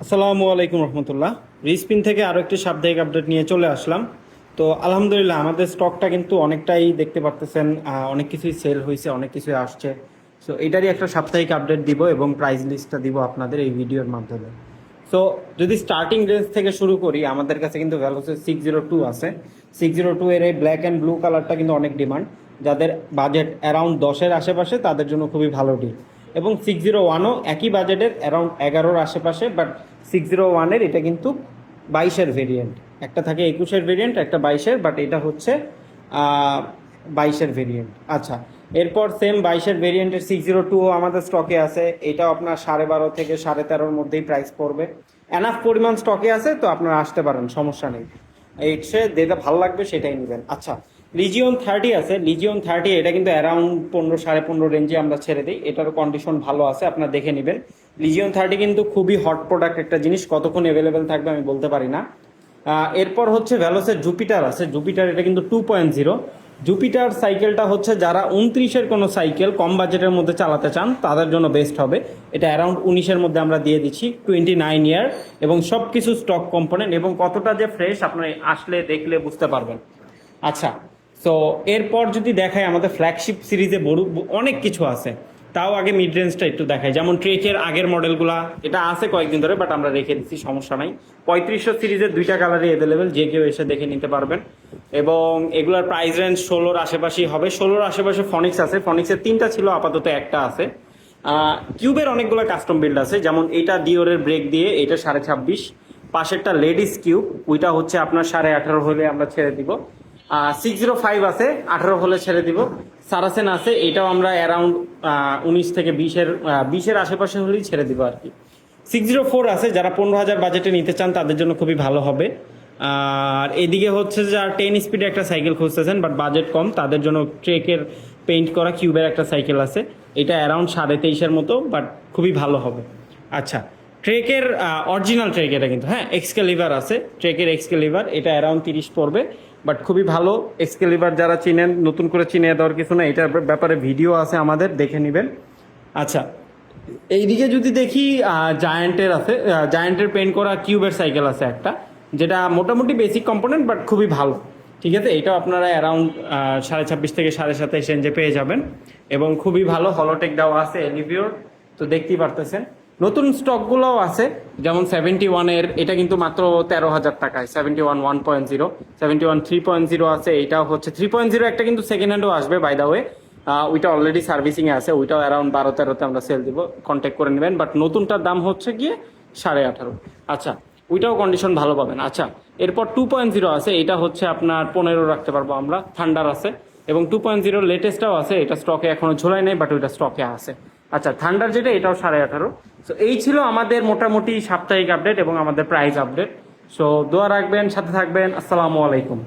আসসালামু আলাইকুম রহমতুল্লাহ। রিস্পিন থেকে আরও একটি সাপ্তাহিক আপডেট নিয়ে চলে আসলাম। তো আলহামদুলিল্লাহ আমাদের স্টকটা কিন্তু অনেকটাই দেখতে পারতেছেন, অনেক কিছুই সেল হয়েছে, অনেক কিছুই আসছে। সো এটারই একটা সাপ্তাহিক আপডেট দিব এবং প্রাইস লিস্টটা দিব আপনাদের এই ভিডিওর মাধ্যমে। সো যদি স্টার্টিং রেঞ্জ থেকে শুরু করি, আমাদের কাছে কিন্তু ভ্যালোসে 602 আছে। 602 এর এই ব্ল্যাক অ্যান্ড ব্লু কালারটা কিন্তু অনেক ডিমান্ড। যাদের বাজেট অ্যারাউন্ড 10-এর আশেপাশে তাদের জন্য খুবই ভালো ডিল। এবং 601ও একই বাজেটের অ্যারাউন্ড 11-র আশেপাশে, বাট 601-এর এটা কিন্তু 22-এর ভেরিয়েন্ট। একটা থাকে 21-এর ভেরিয়েন্ট, একটা 22-এর, বাট এটা হচ্ছে 22-এর ভেরিয়েন্ট। আচ্ছা, এরপর সেম 22-এর ভেরিয়েন্টের 602ও আমাদের স্টকে আছে। এটাও আপনার 12.5 থেকে 13.5-র মধ্যেই প্রাইস পড়বে। এনাফ পরিমাণ স্টকে আছে, তো আপনারা আসতে পারেন, সমস্যা নেই। এসে যেটা ভালো লাগবে সেটাই নেবেন। আচ্ছা, লিজিয়ন 30 আছে। লিজিয়ন 30 এটা কিন্তু অ্যারাউন্ড 15-15.5 রেঞ্জে আমরা ছেড়ে দিই। এটারও কন্ডিশন ভালো আছে, আপনারা দেখে নেবেন। লিজিয়ন 30 কিন্তু খুবই হট প্রোডাক্ট একটা জিনিস, কতক্ষণ অ্যাভেলেবেল থাকবে আমি বলতে পারি না। এরপর হচ্ছে ভ্যালোসের জুপিটার আছে। জুপিটার এটা কিন্তু 2.0। জুপিটার সাইকেলটা হচ্ছে যারা 29-এর কোনো সাইকেল কম বাজেটের মধ্যে চালাতে চান তাদের জন্য বেস্ট হবে। এটা অ্যারাউন্ড 19-এর মধ্যে আমরা দিয়ে দিচ্ছি, 29 ইয়ার, এবং সব কিছু স্টক কম্পোনেন্ট, এবং কতটা যে ফ্রেশ আপনারা আসলে দেখলে বুঝতে পারবেন। আচ্ছা, সো এরপর যদি দেখাই আমাদের ফ্ল্যাগশিপ সিরিজে বড় অনেক কিছু আছে। তাও আগে মিড রেঞ্জটা একটু দেখাই। যেমন ট্রেকের আগের মডেলগুলা এটা আছে কয়েকদিন ধরে, বাট আমরা রেখে দিচ্ছি, সমস্যা নাই। 3500 সিরিজের 2টা কালারই অ্যাভেলেবেল, যে কেউ এসে দেখে নিতে পারবেন। এবং এগুলোর প্রাইস রেঞ্জ 16-র আশেপাশেই হবে। 16-র আশেপাশে ফনিক্স আছে। ফনিক্সের 3টা ছিল, আপাতত একটা আছে। কিউবের অনেকগুলো কাস্টম বিল্ড আছে, যেমন এটা ডিওরের ব্রেক দিয়ে, এটা 26.5। পাশেরটা লেডিস কিউব, ওইটা হচ্ছে আপনার 18.5 হলে আমরা ছেড়ে দিব। 605 আছে, 18 হলে ছেড়ে দিব। সারাসেন আছে, এটাও আমরা অ্যারাউন্ড 19 থেকে 20-এর আশেপাশে হলেই ছেড়ে দিব আর কি। 604 আছে, যারা 15,000 বাজেটে নিতে চান তাদের জন্য খুবই ভালো হবে। আর এদিকে হচ্ছে যারা 10 স্পিডে একটা সাইকেল খুঁজতেছেন বাট বাজেট কম, তাদের জন্য ট্রেকের পেইন্ট করা কিউবের একটা সাইকেল আছে। এটা অ্যারাউন্ড 23.5-এর মতো, বাট খুবই ভালো হবে। আচ্ছা, ট্রেকের অরিজিনাল ট্রেক এটা কিন্তু, হ্যাঁ, এক্সকেলিভার আছে। ট্রেকের এক্সকেলিভার এটা অ্যারাউন্ড 30 পড়বে, বাট খুবই ভালো। এক্সকেলিভার যারা চিনেন, নতুন করে চিনে দেওয়ার কিছু না, এটার ব্যাপারে ভিডিও আছে আমাদের, দেখে নেবেন। আচ্ছা, এইদিকে যদি দেখি, জায়ান্টের আছে। জায়ান্টের পেন্ট করা কিউবের সাইকেল আছে একটা, যেটা মোটামুটি বেসিক কম্পোনেন্ট বাট খুবই ভালো। ঠিক আছে, এটাও আপনারা অ্যারাউন্ড 26.5 থেকে 27.5 রেঞ্জে পেয়ে যাবেন, এবং খুবই ভালো। হলোটেক দেওয়া আছে এলিভিওর, তো দেখতেই পারতেছেন। নতুন স্টকগুলোও আছে, যেমন 71-এর, এটা কিন্তু মাত্র 13,000 টাকায়। 71 1.0, 71 3.0 আছে। এটাও হচ্ছে 3.0, একটা কিন্তু সেকেন্ড হ্যান্ডও আসবে বাই দা ওয়ে। ওইটা অলরেডি সার্ভিসিংয়ে আছে, ওইটাও অ্যারাউন্ড 12-13-তে আমরা সেল দিব, কন্ট্যাক্ট করে নেবেন। বাট নতুনটার দাম হচ্ছে গিয়ে 18.5। আচ্ছা, ওইটাও কন্ডিশন ভালো পাবেন। আচ্ছা, এরপর 2.0 আছে, এটা হচ্ছে আপনার 15 রাখতে পারবো আমরা। থান্ডার আছে, এবং 2.0 লেটেস্টটাও আছে, এটা স্টকে এখনো ঝোলাই নেই, বাট ওইটা স্টকে আছে। আচ্ছা, থান্ডার যেটা, এটাও 18.5। সো এই ছিল আমাদের মোটামুটি সাপ্তাহিক আপডেট এবং আমাদের প্রাইস আপডেট। সো দোয়া রাখবেন, সাথে থাকবেন। আসসালামু আলাইকুম।